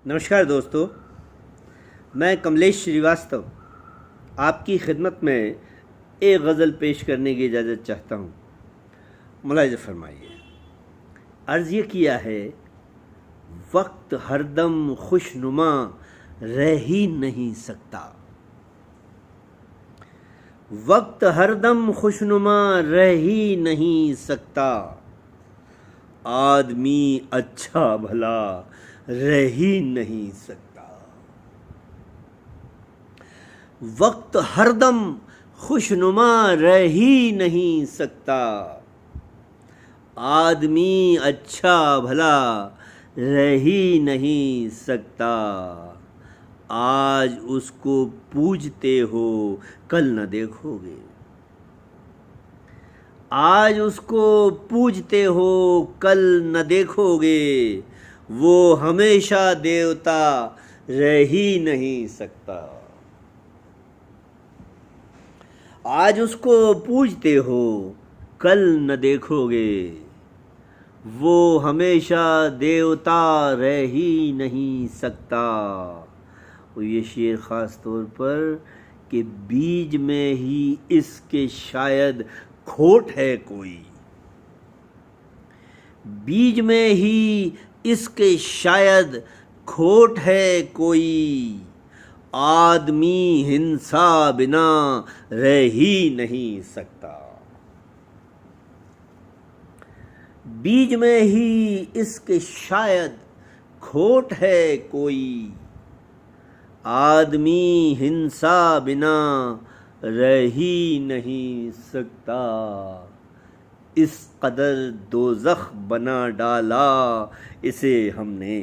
नमस्कार दोस्तों, मैं कमलेश श्रीवास्तव आपकी खिदमत में एक गज़ल पेश करने की इजाज़त चाहता हूँ। मुलाहिज़ा फरमाइए। अर्ज़ ये किया है, वक्त हरदम खुशनुमा रह ही नहीं सकता। वक्त हरदम खुशनुमा रह ही नहीं सकता। आदमी अच्छा भला रह ही नहीं सकता। वक्त हरदम खुशनुमा रह ही नहीं सकता। आदमी अच्छा भला रह ही नहीं सकता। आज उसको पूजते हो कल न देखोगे। आज उसको पूजते हो कल न देखोगे। वो हमेशा देवता रह ही नहीं सकता। आज उसको पूजते हो कल न देखोगे। वो हमेशा देवता रह ही नहीं सकता। और ये शेर ख़ास तौर पर कि बीज में ही इसके शायद खोट है कोई। बीज में ही इसके शायद खोट है कोई। आदमी हिंसा बिना रह ही नहीं सकता। बीज में ही इसके शायद खोट है कोई। आदमी हिंसा बिना रह ही नहीं सकता। इस कदर दोज़ख बना डाला इसे हमने।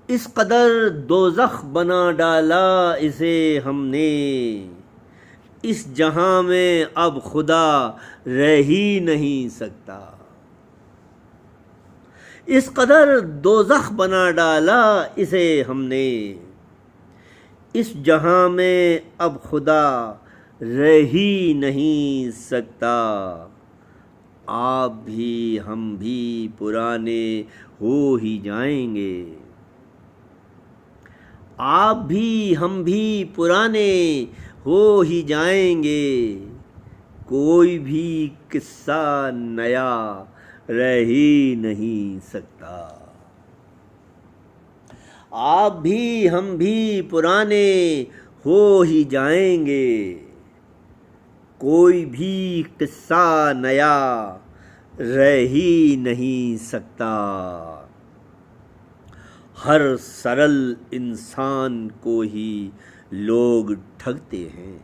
इस कदर दोज़ख बना डाला इसे हमने। इस जहां में अब खुदा रह ही नहीं सकता। इस कदर दोज़ख बना डाला इसे हमने। इस जहां में अब खुदा रह ही नहीं सकता। आप भी हम भी पुराने हो ही जाएंगे। आप भी हम भी पुराने हो ही जाएंगे। कोई भी किस्सा नया रह ही नहीं सकता। आप भी हम भी पुराने हो ही जाएंगे। कोई भी किस्सा नया रह ही नहीं सकता। हर सरल इंसान को ही लोग ठगते हैं।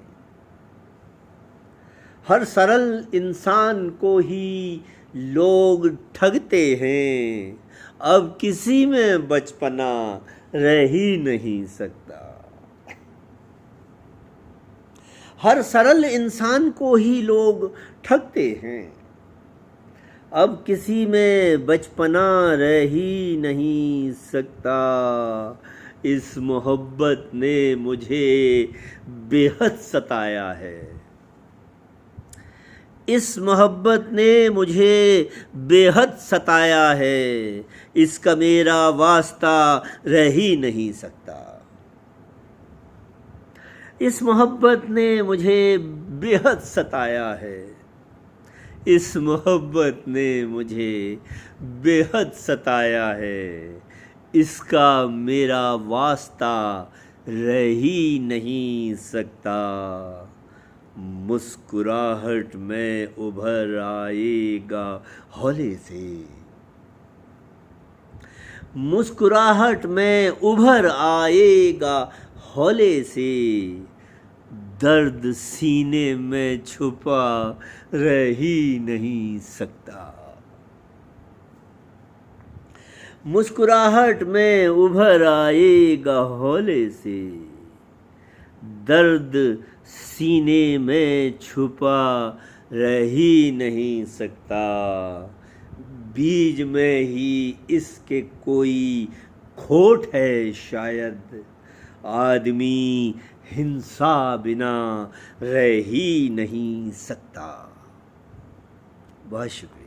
हर सरल इंसान को ही लोग ठगते हैं। अब किसी में बचपना रह ही नहीं सकता। हर सरल इंसान को ही लोग ठगते हैं। अब किसी में बचपना रह ही नहीं सकता। इस मोहब्बत ने मुझे बेहद सताया है। इस मोहब्बत ने मुझे बेहद सताया है। इसका मेरा वास्ता रह ही नहीं सकता। इस मोहब्बत ने मुझे बेहद सताया है। इस मोहब्बत ने मुझे बेहद सताया है। इसका मेरा वास्ता रह ही नहीं सकता। मुस्कुराहट में उभर आएगा हौले से। मुस्कुराहट में उभर आएगा हौले से। दर्द सीने में छुपा रह ही नहीं सकता। मुस्कुराहट में उभर आएगा हौले से। दर्द सीने में छुपा रह ही नहीं सकता। बीज में ही इसके कोई खोट है शायद। आदमी हिंसा बिना रह ही नहीं सकता। बहुत शुक्रिया।